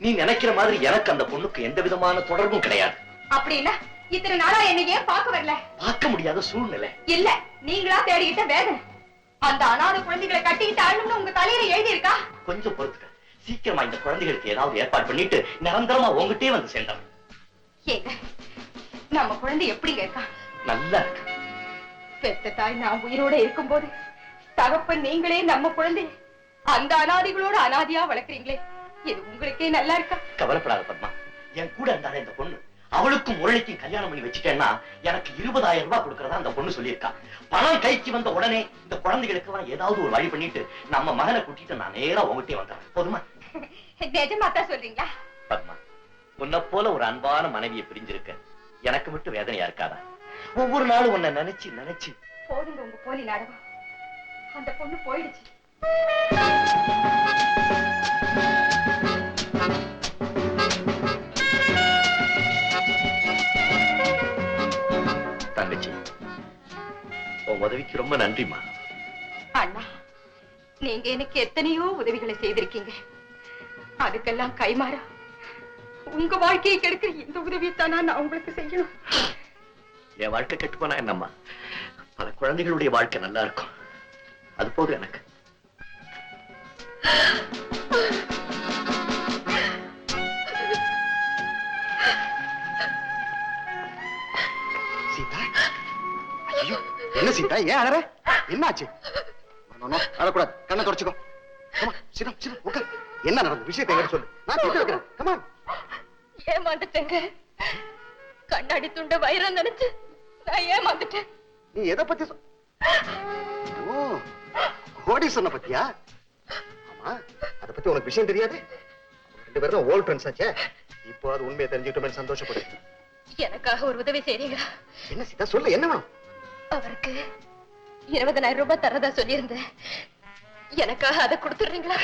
[SPEAKER 1] நீ நினைக்கிற மாதிரி எனக்கு அந்த பொண்ணுக்கு எந்த விதமான தொடர்பும் கிடையாது.
[SPEAKER 4] அப்படின்னா இத்தனை நாளா என்ன ஏன் பார்க்க வரல?
[SPEAKER 1] பார்க்க முடியாத சூழ்நிலை.
[SPEAKER 4] இல்ல, நீங்களா தேடிக்கிட்ட வேதனை. அந்த அனாதை குழந்தைகளை கட்டிக்கிட்டு ஆளுன்னு உங்க தலையில எழுதி இருக்கா?
[SPEAKER 1] கொஞ்சம் பொறுத்துக்க. சீக்கிரமா இந்த குழந்தைகளுக்கு ஏதாவது ஏற்பாடு பண்ணிட்டு நிரந்தரமா உங்ககிட்டே வந்து சேர்ந்தவன்.
[SPEAKER 4] ஏங்க, நம்ம குழந்தை எப்படிங்க இருக்கா?
[SPEAKER 1] நல்லா இருக்கு.
[SPEAKER 4] பெத்த தாய் நான் உயிரோட இருக்கும்போது தகப்பன் நீங்களே நம்ம குழந்தை அந்த அனாதிகளோட அனாதியா வளர்க்குறீங்களே, இது உங்களுக்கே நல்லா இருக்கா?
[SPEAKER 1] கவலைப்படாத பத்மா, என் கூட இருந்தாலே இந்த பொண்ணு அவளுக்கும் முரளிக்கும் கல்யாணம் பண்ணி வச்சுட்டேன்னா எனக்கு 20,000 ரூபாய் கொடுக்கறதா அந்த பொண்ணு சொல்லியிருக்கா. பணம் கைக்கு வந்த உடனே இந்த குழந்தைகளுக்கு எல்லாம் ஏதாவது ஒரு வழி பண்ணிட்டு நம்ம மகனை கூட்டிட்டு நான் நேரா உங்ககிட்டே வந்துடுறேன். போதுமா?
[SPEAKER 4] நிஜமாத்தான் சொல்றீங்களா?
[SPEAKER 1] பத்மா, உன்னை போல ஒரு அன்பான மனைவியை பிரிஞ்சிருக்க எனக்கு மட்டும் வேதனையா இருக்காதா? ஒவ்வொரு நாளும் உன்னை நினைச்சு நினைச்சு.
[SPEAKER 4] போதுங்க உங்க போலி நாடகம். அந்த பொண்ணு போயிடுச்சு.
[SPEAKER 1] தங்கச்சி, உன் உதவிக்கு ரொம்ப நன்றிமா.
[SPEAKER 4] அண்ணா, நீங்க எனக்கு எத்தனையோ உதவிகளை செய்திருக்கீங்க. அதுக்கெல்லாம் கைமாறா உங்க வாழ்க்கையை கெடுக்கிற இந்த உதவியைத்தானா நான் உங்களுக்கு செய்யணும்?
[SPEAKER 1] என் வாழ்க்கை கெட்டுப்போனா என்னம்மா, பல குழந்தைகளுடைய வாழ்க்கை நல்லா இருக்கும். அது போதும் எனக்கு.
[SPEAKER 5] சீதா, ஐயோ, என்ன சீதா, ஏன் அழற? என்னாச்சு? அழக்கூடாது, கண்ணை தொடச்சுக்கோ. சீதா, சீதா, உட்கார். என்ன நடந்தது? விஷயத்தை எங்க சொல்லு, நான் கேட்டு வைக்கிறேன். கமான்.
[SPEAKER 4] ஏமாந்துட்டேங்க. கண்ணாடி துண்ட வைரம் நினைச்சு நான் ஏமாந்துட்டேன்.
[SPEAKER 5] நீ எதை பத்தி ஓ, கோடீஸ்வரனை பத்தியா? ஆமா, அத பத்தி உனக்கு விஷயம் தெரியாது? 2 பேரும் ஓல்ட் ஃப்ரெண்ட்ஸ் ஆச்சே. இப்போ அது உண்மையை தெரிஞ்சுக்கிட்டோமே, சந்தோஷப்படு.
[SPEAKER 4] எனக்காக ஒரு உதவி செய்றீங்களா?
[SPEAKER 5] என்ன சீதா, சொல்லு, என்ன வேணும்?
[SPEAKER 4] அவருக்கு 20,000 ரூபாய் தரதா சொல்லியிருந்தேன். எனக்காக அதை கொடுத்துடுறீங்களா?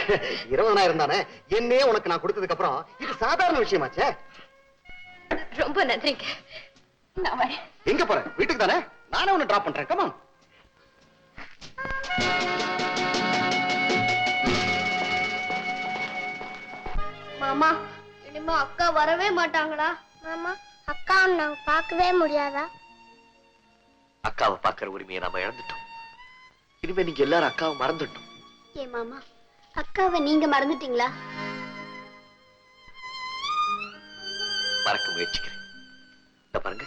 [SPEAKER 5] 20,000 தானே, என்னே உனக்கு நான் கொடுத்ததுக்கு அப்புறம் இது சாதாரண விஷயமாச்சே.
[SPEAKER 4] ரொம்ப நன்றிங்க. நான் வரேன்.
[SPEAKER 5] எங்க போற? வீட்டுக்கு தானே, நானே உன்னை டிராப் பண்றேன். கமான்.
[SPEAKER 7] மாமா, இனிமே அக்கா வரவே மாட்டாங்களா? மாமா, அக்கா நாங்க பார்க்கவே முடியாதா?
[SPEAKER 1] அக்காவை பார்க்கிற உரிமையை நாம இழந்துட்டோம். இனிமே நீங்க எல்லாரும் அக்காவை மறந்துட்டோம்.
[SPEAKER 7] ஏ மாமா, அக்காவை நீங்க மறந்துட்டீங்களா?
[SPEAKER 1] மறக்க முயற்சிக்கிறேன். இந்த பாருங்க,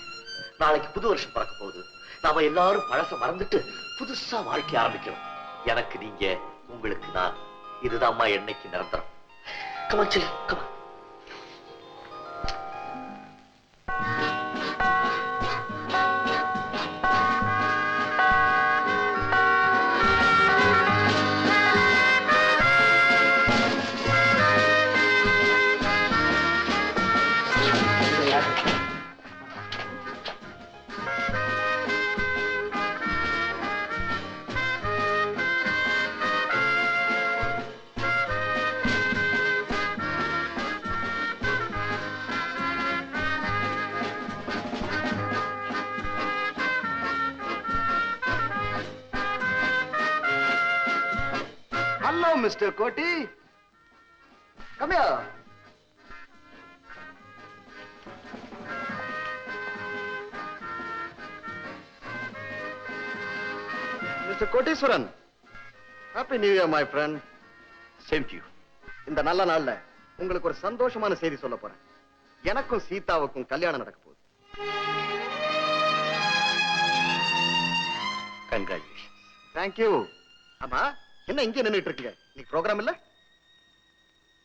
[SPEAKER 1] நாளைக்கு புது வருஷம் பிறக்க போகுது. நாம எல்லாரும் பழச மறந்துட்டு புதுசா வாழ்க்கை ஆரம்பிக்கிறோம். எனக்கு நீங்க, உங்களுக்கு நான். இதுதான்மா என்னைக்கு நிரந்தரம். Come on cell, come on.
[SPEAKER 5] Hello, Mr. Koti. Come here. Mr. Koteswaran. Happy New Year, my friend.
[SPEAKER 1] Same to you.
[SPEAKER 5] இந்த நல்ல நாள்ல உங்களுக்கு ஒரு சந்தோஷமான செய்தி சொல்ல போறேன். எனக்கும் சீதாவுக்கும் கல்யாணம் நடக்க போகுது.
[SPEAKER 1] Congratulations.
[SPEAKER 5] Thank you. ஆமா, என்ன இங்க நின்னுட்டு இருக்கீங்க? இன்னைக்கு ப்ரோகிராம் இல்ல?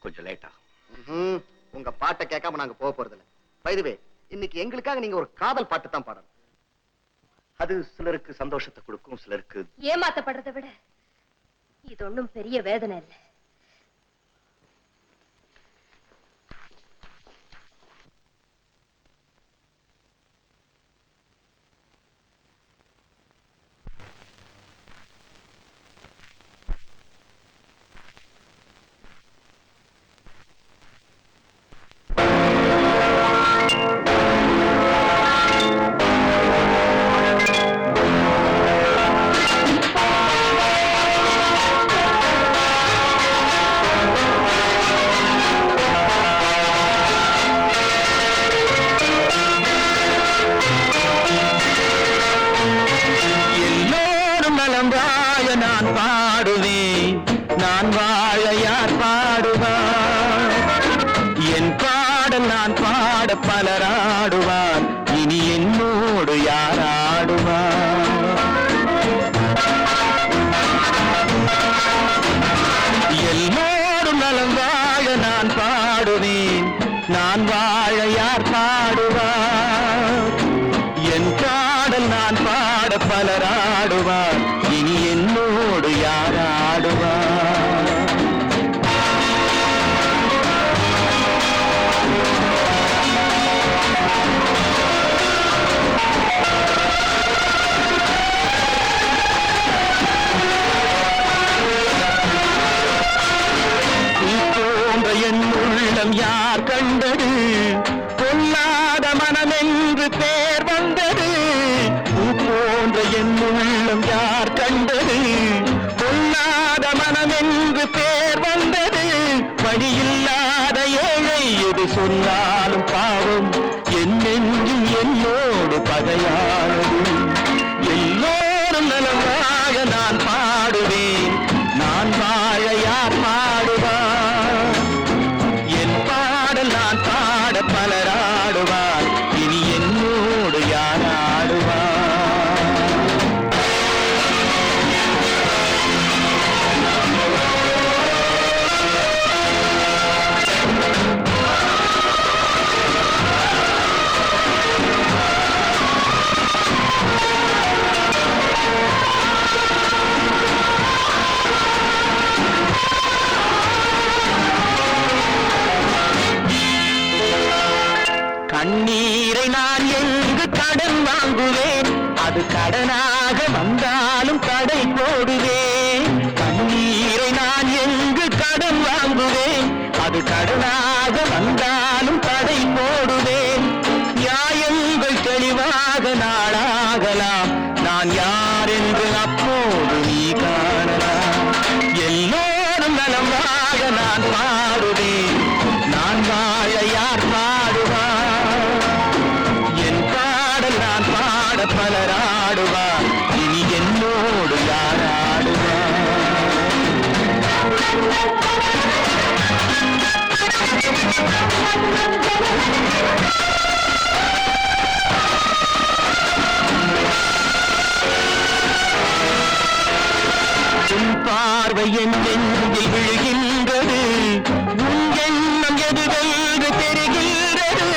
[SPEAKER 1] கொஞ்சம் லேட் ஆகும்.
[SPEAKER 5] உங்க பாட்டை கேட்காம நாங்க போக போறது இல்ல. பை தி வே, இன்னைக்கு எங்களுக்காக நீங்க ஒரு காதல் பாட்டு தான் பாடணும்.
[SPEAKER 1] அது சிலருக்கு சந்தோஷத்தை கொடுக்கும், சிலருக்கு
[SPEAKER 4] ஏமாத்தப்படுறதை விட இது ஒண்ணும் பெரிய வேதனை இல்லை.
[SPEAKER 2] பாடுவேன், நான் வாழ யார் பாடுவார்? என் பாடல் நான் பாட பலராடுவார், இனி என்னோடு யார் ஆடுவார்? எல்லோரும் நலம் வாழ நான் பாடுவேன், நான் வாழ யார் பாடுவார்? என் பாடல் நான் பாட பலராடுவார், இனி என்னோடு யார் ஆடுவார்? போன்ற என் உள்ளம் யார் கண்டது, பொல்லாத மனமென்று பேர் வந்தது. போன்ற என் உள்ளம் யார் கண்டது, பொல்லாத மனமென்று பேர் வந்தது. வழியில்லாத ஏழை எது சொன்னாலும் பாவம், என் நெஞ்சும் என்னோடு பகையானது. எல்லோரும் நலம் வாழ நான் பாடுவேன், நான் வாழ யார் பாடுவார்? என் பாடல் நான் பாட பலராடுவார், இனி என்னோடு யார் ஆடுவார்? கண்ணீரை நான் எங்கு கடன் வாங்குவேன், அது கடனாக வந்தாலும் கடை போடுவேன். கண்ணீரை நான் எங்கு கடன் வாங்குவேன், அது கடனாக வந்தாலும் கடை போடுவேன். நியாயங்கள் தெளிவாக நாளாகலாம், நான் யார் என்று அப்போது நீ காணலாம். எல்லோரும் நலம் வாழ நான் பாடுவேன், நான் வாழ யார் பாடுவார்? என் பாடல் நான் பாட பலராடுவார், இனி என்னோடு யார் ஆடுவார்? உன் பார்வை என் நெஞ்சில் விழுகின்றது, உன் எண்ணம் எதுவென்று தெரிகின்றது.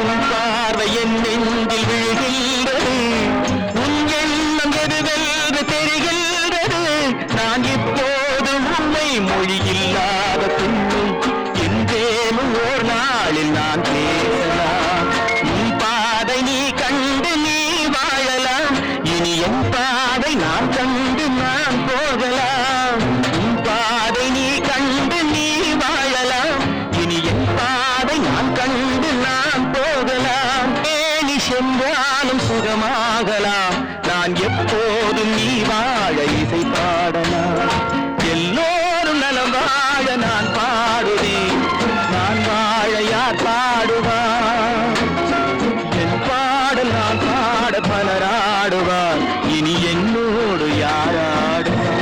[SPEAKER 2] உன் பார்வை என் நெஞ்சில் விழுகின்றது, உன் எண்ணம் எதுவென்று தெரிகின்றது. நான் இப்போது உண்மை மொழியில்லாத துண்ணும், என்றேனும் ஓர் நாளில் நான் பேசலாம். உன் பாதை நீ கண்டு நீ வாழலாம், இனி என் பாதை நான் கண்டு நான் போகலாம். உன் பாதை நீ கண்டு நீ வாழலாம், இனி என் பாதை நான் கண்டு நான் போகலாம். ஏனி சென்றாலும் சுகமாகலாம், நான் எப்போதும் நீ வாழ இசை பாடலாம். எல்லோரும் நலம் வாழ நான் பாடுவேன், நான் வாழ யார் பாடுவார்? என் பாடல் நான் பாட பலராடுவார், இனி என்னோடு யார் ஆடுவார்?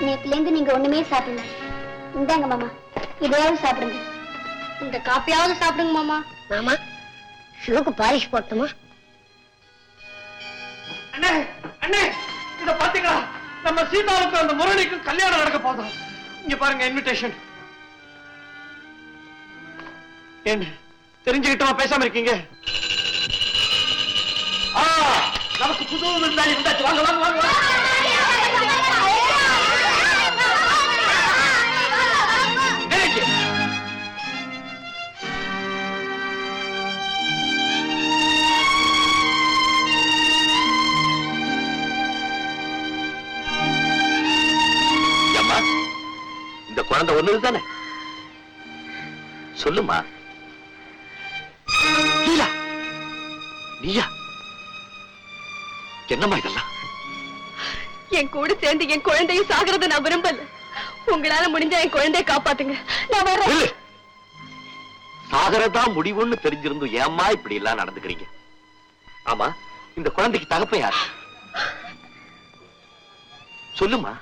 [SPEAKER 7] நேத்துல இருந்து நீங்க ஒண்ணுமே சாப்பிடல. இந்தாங்க மாமா, இதையாவது சாப்பிடுங்க. இந்த காப்பியாவது சாப்பிடுங்க மாமா. மாமா, ஷூக்கு பாலிஷ் போட்டுமா?
[SPEAKER 2] அண்ணே அண்ணே, இத பாத்தீங்களா? நம்ம சீதாவுக்கு அந்த முரளிக்கும் கல்யாணம் நடக்க போதும். இங்க பாருங்க இன்விடேஷன். என்ன தெரிஞ்சுக்கிட்டோம் பேசாம இருக்கீங்க? நமக்கு
[SPEAKER 1] புது விருந்தாளி வந்தாச்சு. வாங்க வாங்க வாங்க வாங்க. நினைச்சு. அம்மா, இந்த குழந்தை ஒண்ணு தானே? சொல்லுமா. லீலா, நீயா? என்னம்மா இதெல்லாம்?
[SPEAKER 4] என் கூட சேர்ந்து என் குழந்தைய சாகிறத நான் விரும்பல. உங்களால முடிஞ்சா என் குழந்தைய காப்பாத்துங்க. நான் வரேன்.
[SPEAKER 1] இல்ல. சாகரதா முடிவுன்னு தெரிஞ்சிருந்தும் ஏம்மா இப்படி எல்லாம் நடந்துக்கிறீங்க? ஆமா, இந்த குழந்தைக்கு தகப்பன் யாரு? சொல்லுமா.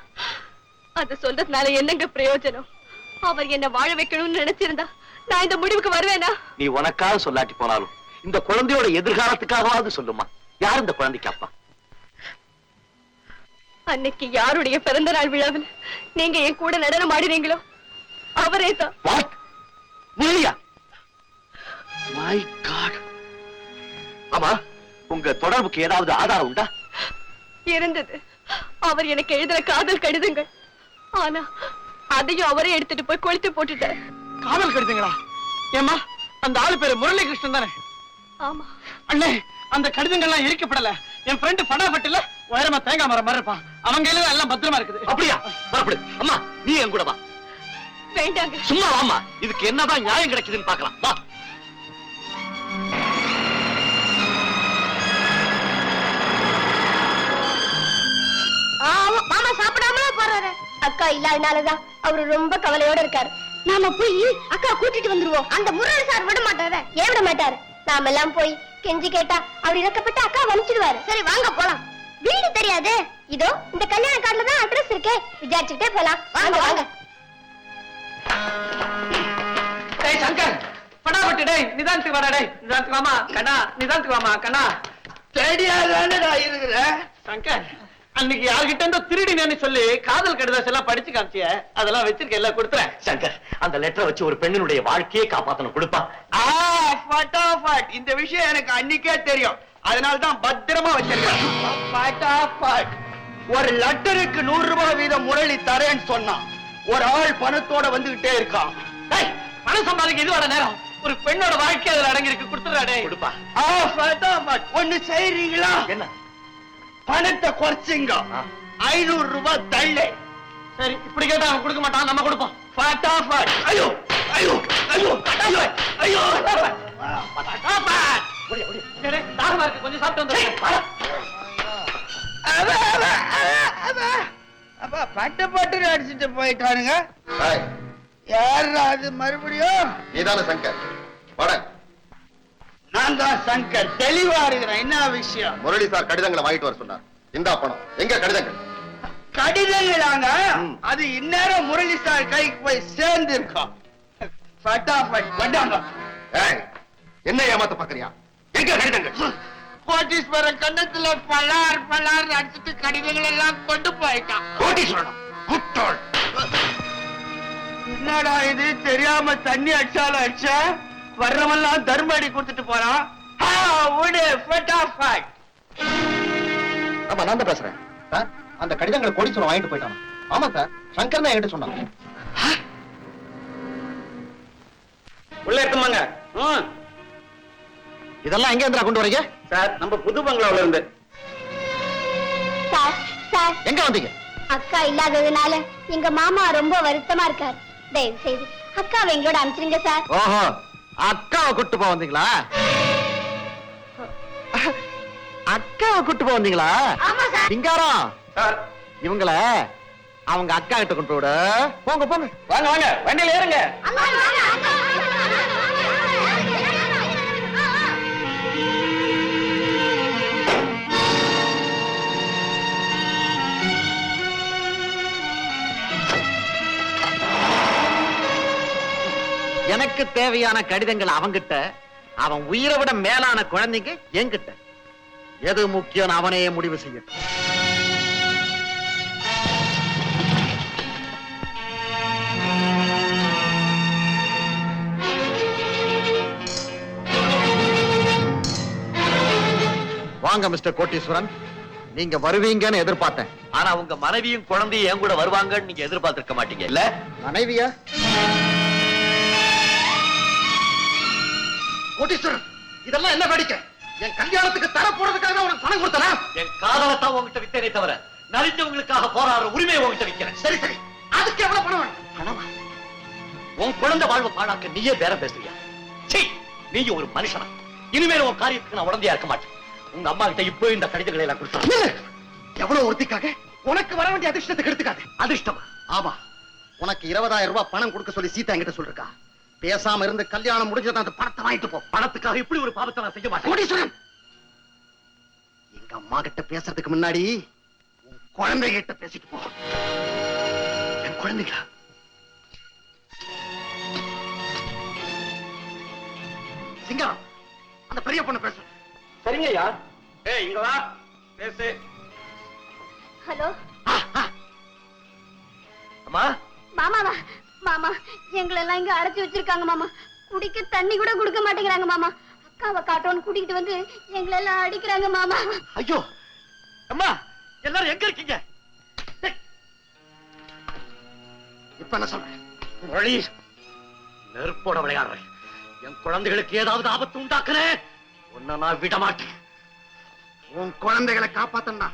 [SPEAKER 4] அத சொல்றதுனால என்னங்க பிரயோஜனம்? அவர் என்ன வாழ வைக்கணும்னு நினைச்சிருந்தா நான் இந்த முடிவுக்கு வருவேனா?
[SPEAKER 1] நீ உனக்காக சொல்லாட்டி போனாலும் இந்த குழந்தையோட எதிர்காலத்துக்காகவாவது சொல்லுமா. யார் இந்த குழந்தைக்கு அப்பா?
[SPEAKER 4] அன்னைக்கு யாருடைய பிறந்த நாள் விழாவில் நீங்க என் கூட நடனம் ஆடினீங்களோ அவரே தான்.
[SPEAKER 1] What? நீயா? My God. ஆமா, உங்க தொடர்புக்கு ஏதாவது ஆதாரம் உண்டா?
[SPEAKER 4] இருந்தது. அவர் எனக்கு எழுதின காதல் கடிதங்கள். ஆனா அதையும் அவரே எடுத்துட்டு போய் கொளுத்தி போட்டுட்டார்.
[SPEAKER 2] காதல் கடிதங்களா? ஏம்மா, அந்த ஆளு பேரு முரளிகிருஷ்ணன் தானே?
[SPEAKER 4] ஆமா.
[SPEAKER 2] அண்ணே, அந்த கடிதங்கள்லாம் எரிக்கப்படல. என் ஃப்ரெண்டு படாபட்டுல உயரமா தேங்காய் மரம் மாதிரி இருப்பான். அவங்க கையில எல்லாம் பத்திரமா இருக்குது.
[SPEAKER 1] அப்படியா? புறப்படு. அம்மா, நீ என் கூட வா.
[SPEAKER 4] வேண்டாங்க.
[SPEAKER 1] சும்மா வாமா. இதுக்கு என்னதான் நியாயம் கிடைக்குதுன்னு பார்க்கலாம். வா.
[SPEAKER 7] மாமா சாப்பிடாமலே போறாரு. அக்கா இல்லாதனாலதான் அவரு ரொம்ப கவலையோட இருக்காரு. நாம போய் அக்கா கூட்டிட்டு வந்துருவோம். அந்த முரளி சார் விட மாட்டாரு. ஏன் விட மாட்டாரு? நாம எல்லாம் போய் கெஞ்சி கேட்டா அவர் இறக்கப்பட்டு அக்கா வந்துடுவாரு. சரி வாங்க போலாம். வீடு தெரியாது. இதோ இந்த கல்யாண கார்டுல தான் அட்ரஸ் இருக்கு. விசாரிச்சுட்டே போலாம். வாங்க வாங்க.
[SPEAKER 2] டேய் சங்கர், படாபட்டு டேய், நிதானத்துக்கு வாடா டேய். நிதானத்துக்கு வாமா கண்ணா, நிதானத்துக்கு வாமா கண்ணா.
[SPEAKER 6] தேடியாதானடா இருக்கிற?
[SPEAKER 2] சங்கர், அன்னைக்கு யார்கிட்ட இருந்தோ திருடினேன்னு சொல்லி காதல் கடிதம் எல்லாம் படிச்சு காமிச்சிய, அதெல்லாம் வச்சிருக்க, எல்லாம் கொடுத்துறேன்.
[SPEAKER 1] சங்கர், அந்த லெட்டரை வச்சு ஒரு பெண்ணினுடைய வாழ்க்கையே காப்பாத்தணும். கொடுப்பா.
[SPEAKER 6] ஃபட்டாஃபட். இந்த விஷயம் எனக்கு அன்னைக்கே தெரியும். அதனால தான் பத்திரமா வச்சிருக்கேன். ஃபட்டாஃபட். ஒரு லெட்டருக்கு 100 ரூபாய் வீதம் முரளி தரேன்னு சொன்னான். ஒரு ஆள் பணத்தோட வந்துகிட்டே இருக்கான்.
[SPEAKER 2] டேய், பணம் சம்பாதிக்க இதுவாட நேரம். ஒரு பெண்ணோட வாழ்க்கை அதுல அடங்கி இருக்கு. கொடுத்துறா டேய்.
[SPEAKER 1] கொடுப்பா.
[SPEAKER 6] ஃபட்டாஃபட். ஒண்ணு செய்றீங்களா?
[SPEAKER 1] என்ன?
[SPEAKER 6] பணத்தை குறைச்சிங்க. 500 ரூபாய் தள்ளு.
[SPEAKER 2] சரி, இப்படி கேட்டா அவன் கொடுக்க மாட்டான், நம்ம கொடுப்போம்.
[SPEAKER 6] ஃபட்டாஃபட். ஐயோ ஐயோ ஐயோ ஐயோ ஐயோ.
[SPEAKER 2] தாகமா இருக்கு, கொஞ்சம் சாப்பிட்டு வந்து.
[SPEAKER 6] அப்பா பட்டு பட்டு அடிச்சுட்டு போயிட்டானுங்க.
[SPEAKER 5] ஏய்,
[SPEAKER 6] யாரு அது மறுபடியும்?
[SPEAKER 5] நீதானே சங்கர்? வாட.
[SPEAKER 6] நான் தான் சங்கர். தெளிவா இருக்கிறேன். என்ன விஷயம்?
[SPEAKER 5] முரளி சார் கடிதங்களை வாங்கிட்டு வர சொன்னார். இந்தா பணம். எங்க கடிதங்கள்?
[SPEAKER 6] கடிதங்களாங்க. அது இந்நேரம் முரளி சார் கைக்கு போய் சேர்ந்து இருக்கோம். ஃபட்டாஃபட் வந்தாங்க.
[SPEAKER 5] ஏய், என்ன ஏமாத்த பாக்குறியா? எங்க கடிதங்கள்?
[SPEAKER 6] கோட்டீஸ்வரன் கண்ணத்துல பலார் பலார் அடிச்சுட்டு கடிதங்கள் எல்லாம் கொண்டு போயிட்டான்.
[SPEAKER 5] கோட்டீஸ்வரன் முட்டாள்.
[SPEAKER 6] என்னடா இது, தெரியாம தண்ணி அடிச்சாலும் அடிச்ச, வர்றவெல்லாம் தர்மடி கொடுத்துட்டு போறான்.
[SPEAKER 5] ஆமா, நான் தான் பேசுறேன். சார், அந்த கடிதங்களை கோடீஸ்வரன் வாங்கிட்டு போயிட்டான். ஆமா சார், சங்கர் தான் என்கிட்ட சொன்னாங்க.
[SPEAKER 2] உள்ள இருக்குமாங்க.
[SPEAKER 5] இதெல்லாம் எங்க இருந்தா கொண்டு வரீங்க?
[SPEAKER 2] சார், நம்ம புது பங்களாவுல இருந்து.
[SPEAKER 7] சார் சார்,
[SPEAKER 5] எங்க வந்தீங்க?
[SPEAKER 7] அக்கா இல்லாததுனால எங்க மாமா ரொம்ப வருத்தமா இருக்காரு. தயவு செய்து அக்காவை எங்களோட அனுப்பிச்சிருங்க சார்.
[SPEAKER 5] ஓஹோ, அக்காவை கூட்டு போக வந்தீங்களா? அக்காவை கூட்டு போக வந்தீங்களா?
[SPEAKER 7] ஆமா சார்.
[SPEAKER 5] சிங்காரம்,
[SPEAKER 2] சார்,
[SPEAKER 5] இவங்கள அவங்க அக்கா கிட்ட கொண்டு விட. போங்க போங்க.
[SPEAKER 2] வாங்க வாங்க, வண்டியில ஏறுங்க.
[SPEAKER 5] எனக்கு தேவையான கடிதங்கள் அவங்கிட்ட, அவன் உயிரை விட மேலான குழந்தைங்க என்கிட்ட. எது முக்கியம் அவனே முடிவு செய்யட்டும். வாங்க மிஸ்டர் கோட்டீஸ்வரன், நீங்க வருவீங்கன்னு எதிர்பார்த்தேன்.
[SPEAKER 1] ஆனா உங்க மனைவியும் குழந்தையும் என் கூட வருவாங்கன்னு நீங்க எதிர்பார்த்திருக்க மாட்டீங்க இல்ல?
[SPEAKER 5] மனைவியா? கோட்டீஸ்வரன், இதெல்லாம் என்ன வேடிக்கை? என் கல்யாணத்துக்கு தர போறதுக்காக உனக்கு பணம் கொடுத்தனா?
[SPEAKER 1] என் காதலத்தான் உங்ககிட்ட வித்தனே தவிர நலிஞ்சவங்களுக்காக போராடுற உரிமையை உங்ககிட்ட விக்கிறேன்.
[SPEAKER 5] சரி சரி, அதுக்கு எவ்வளவு பணம் வேணும்?
[SPEAKER 1] பணமா? உன் குழந்தை வாழ்வு பாழாக்க நீயே பேரம் பேசுறியா? சீ, நீயும் ஒரு மனுஷனா? இனிமேல் உன் காரியத்துக்கு நான் உடந்தையா இருக்க மாட்டேன். உங்க அம்மா கிட்ட இப்போ இந்த கடிதங்களை எல்லாம் கொடுத்து
[SPEAKER 5] எவ்வளவு ஒருத்திக்காக உனக்கு வர வேண்டிய அதிர்ஷ்டத்துக்கு எடுத்துக்காது.
[SPEAKER 1] அதிர்ஷ்டமா?
[SPEAKER 5] ஆமா, உனக்கு 20,000 ரூபாய் பணம் கொடுக்க சொல்லி சீதா என்கிட்ட சொல்லிருக்கா. பேசாம இருந்து கல்யாணம் முடிஞ்சது அந்த பணத்தை வாங்கிட்டு போ.
[SPEAKER 1] பணத்துக்காக இப்படி ஒரு பாவத்தை நான் செய்ய மாட்டேன்.
[SPEAKER 5] கோடீஸ்வரன், எங்க அம்மா கிட்ட பேசுறதுக்கு முன்னாடி உன் குழந்தைகிட்ட பேசிட்டு போ.
[SPEAKER 1] என் குழந்தைகளா?
[SPEAKER 5] சிங்காரம், அந்த பெரிய பொண்ணு பேசு.
[SPEAKER 2] சரிங்க ஐயா. ஏய், இங்க வா, பேசு.
[SPEAKER 7] ஹலோ
[SPEAKER 1] அம்மா,
[SPEAKER 7] மாமாவா? மாமா, எங்களை எல்லாம் இங்க அடைச்சு வச்சிருக்காங்க மாமா. குடிக்க தண்ணி கூட கொடுக்க மாட்டேங்கிறாங்க மாமா. அக்காவை காட்டோன்னு கூட்டிகிட்டு வந்து எங்களை எல்லாம் அடிக்கிறாங்க மாமா.
[SPEAKER 1] ஐயோ அம்மா, எல்லாரும் எங்க இருக்கீங்க?
[SPEAKER 5] இப்ப என்ன சொல்றேன்?
[SPEAKER 1] வழி நெருப்போட விளையாடுறேன். என் குழந்தைகளுக்கு ஏதாவது ஆபத்து உண்டாக்குறேன், உன்னை நான் விட மாட்டேன்.
[SPEAKER 5] உன் குழந்தைகளை காப்பாத்தா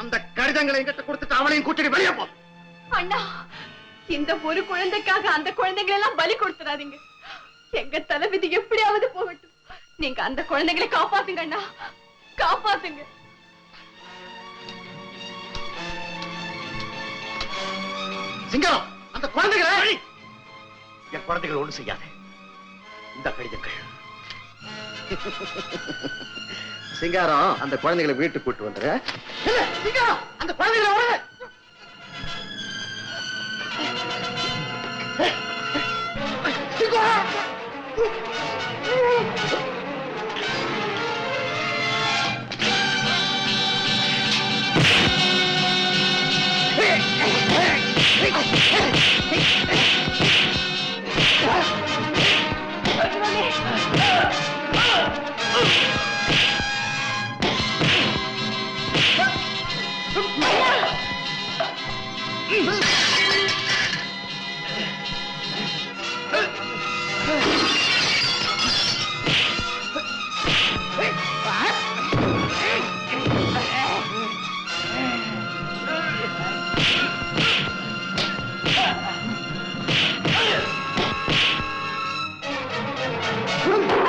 [SPEAKER 5] அந்த கடிதங்களை எங்கிட்ட கொடுத்துட்டு அவளையும் கூட்டிட்டு வெளியே போ.
[SPEAKER 4] அண்ணா, இந்த ஒரு குழந்தைக்காக அந்த குழந்தைகளை எல்லாம் பலி கொடுத்துறாதீங்க. எங்க தலைவிதி எப்படியாவது போகட்டும். நீங்க அந்த குழந்தைகளை காப்பாத்துங்க அண்ணா, காப்பாத்துங்க.
[SPEAKER 5] சிங்காரம், அந்த குழந்தைகளை
[SPEAKER 1] என் குழந்தைகள் ஒண்ணு செய்யாத. இந்த கடிதங்கள்.
[SPEAKER 5] சிங்காரம், அந்த குழந்தைகளை வீட்டுக்கு கூட்டு வந்துரு. சிங்காரம், அந்த குழந்தைகளை விடு. சிங்காரம்,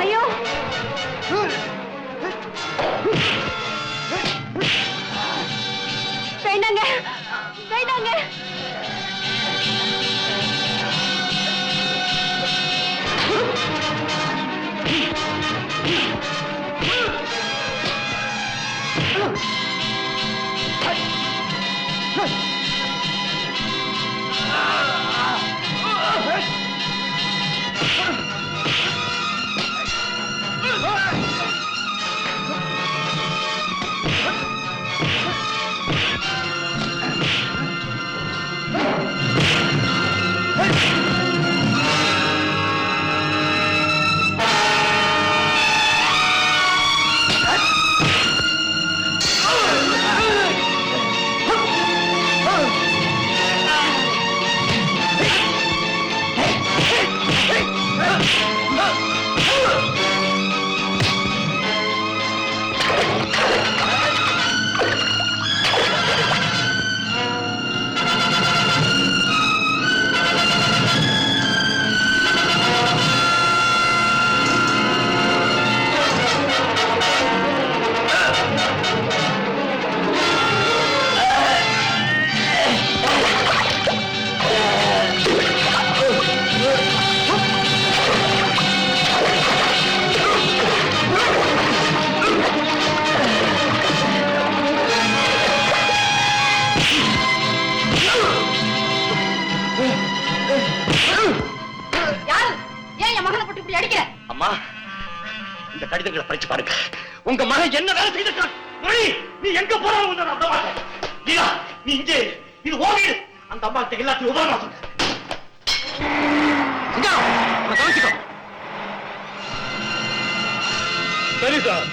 [SPEAKER 4] ஐயோ, வேண்டாங்க வேண்டாங்க.
[SPEAKER 1] அம்மா, இந்த கடிதங்களை படிச்சு பாருங்க. உங்க மகன் என்ன வேலை செய்திருக்கான்? மணி, நீ எங்க போறாலும் நான் விட மாட்டேன். லீலா, நீ இங்கே இது ஓடி அந்த அம்மா கிட்ட எல்லாத்தையும் உபகாரம் சொல்லு. கவனிச்சுக்கோ. சரி சார்.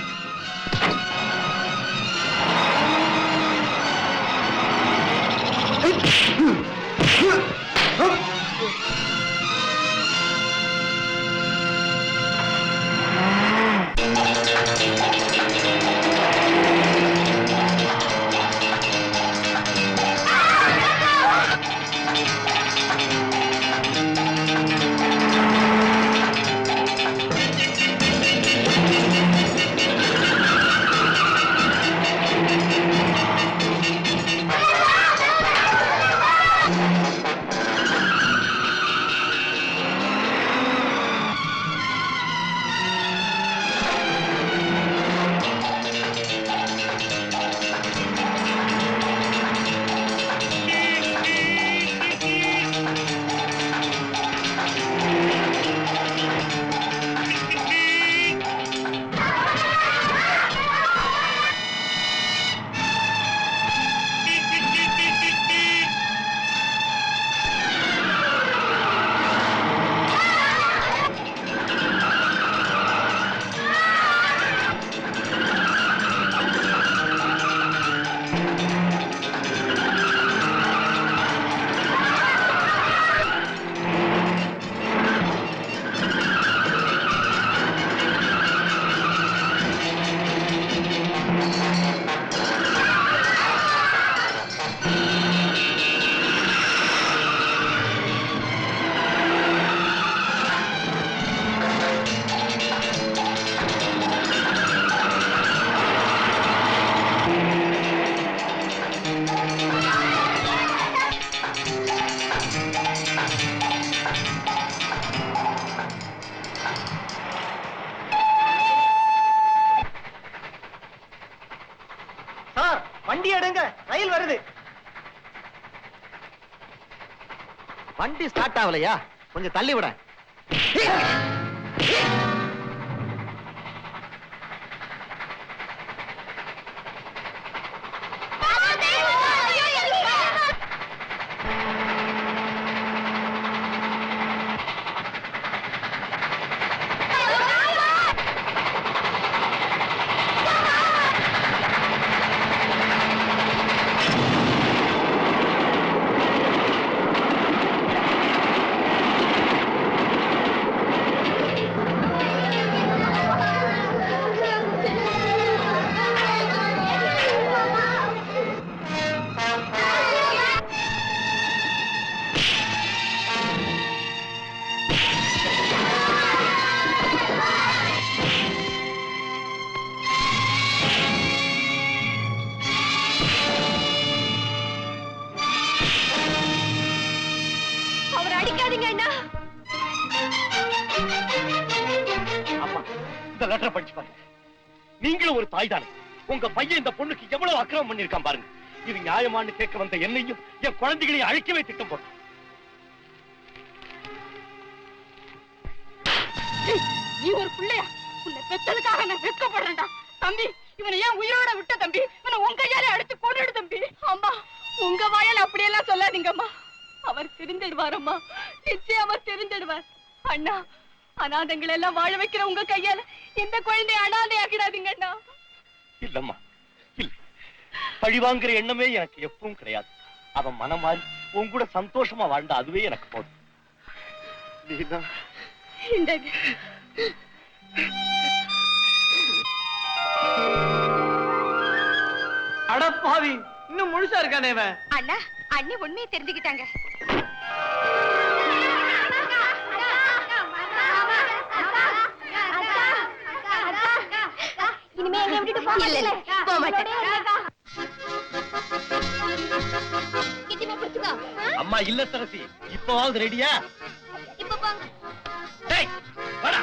[SPEAKER 2] சார் வண்டி எடுங்க, ரயில் வருது.
[SPEAKER 5] வண்டி ஸ்டார்ட் ஆகலையா? கொஞ்சம் தள்ளி விட.
[SPEAKER 4] அவர் அடிக்காதீங்க அண்ணா.
[SPEAKER 1] அம்மா, இந்த லெட்டரை படிச்சு பாருங்க. நீங்களும் ஒரு தாய் தானே. உங்க பையன் இந்த பொண்ணுக்கு எவ்வளவு அக்கிரமம் பண்ணிருக்கான் பாருங்க. இது நியாயமானு கேட்க வந்த என்னையும் என் குழந்தைகளையும் அழிக்கவே திட்டம் போட்டான்.
[SPEAKER 4] நீ ஒரு பிள்ளையா? உன்னை பெத்ததுக்காக நான் வெட்கப்படுறேன்டா. தம்பி, இவனை ஏன் உயிரோட விட்ட தம்பி? இவனை உங்க கையாலே அடித்து கொன்னுடு தம்பி. அம்மா, உங்க வாயால அப்படியெல்லாம் சொல்லாதீங்கம்மா. அவர் திருந்திடுவாரம்மா, நிச்சயம் அவர் திருந்திடுவார். அண்ணா, அநாதங்களை எல்லாம் வாழ வைக்கிற உங்க கையால இந்த குழந்தைய அனாதை ஆக்கிடாதீங்க அண்ணா.
[SPEAKER 1] இல்லம்மா, இல்ல. பழிவாங்கிற எண்ணமே எனக்கு எப்பவும் கிடையாது. அவன் மனம் மாறி உன் கூட சந்தோஷமா வாழ்ந்தா அதுவே எனக்கு போதும்.
[SPEAKER 4] இந்தது.
[SPEAKER 2] அடப்பாவி, இன்னும் முழுசா இருக்கானே இவன்.
[SPEAKER 4] அண்ணா, அண்ணி உண்மையை தெரிஞ்சுக்கிட்டாங்க.
[SPEAKER 7] இனிமே என்னை விட்டுட்டு போக மாட்டேன்.
[SPEAKER 4] போக மாட்டேன்.
[SPEAKER 7] கிட்டிமே பிடிச்சுக்கோ.
[SPEAKER 1] அம்மா இல்லத்தரசி, இப்பவாவது ரெடியா?
[SPEAKER 7] இப்ப போங்க.
[SPEAKER 1] டேய், வாடா.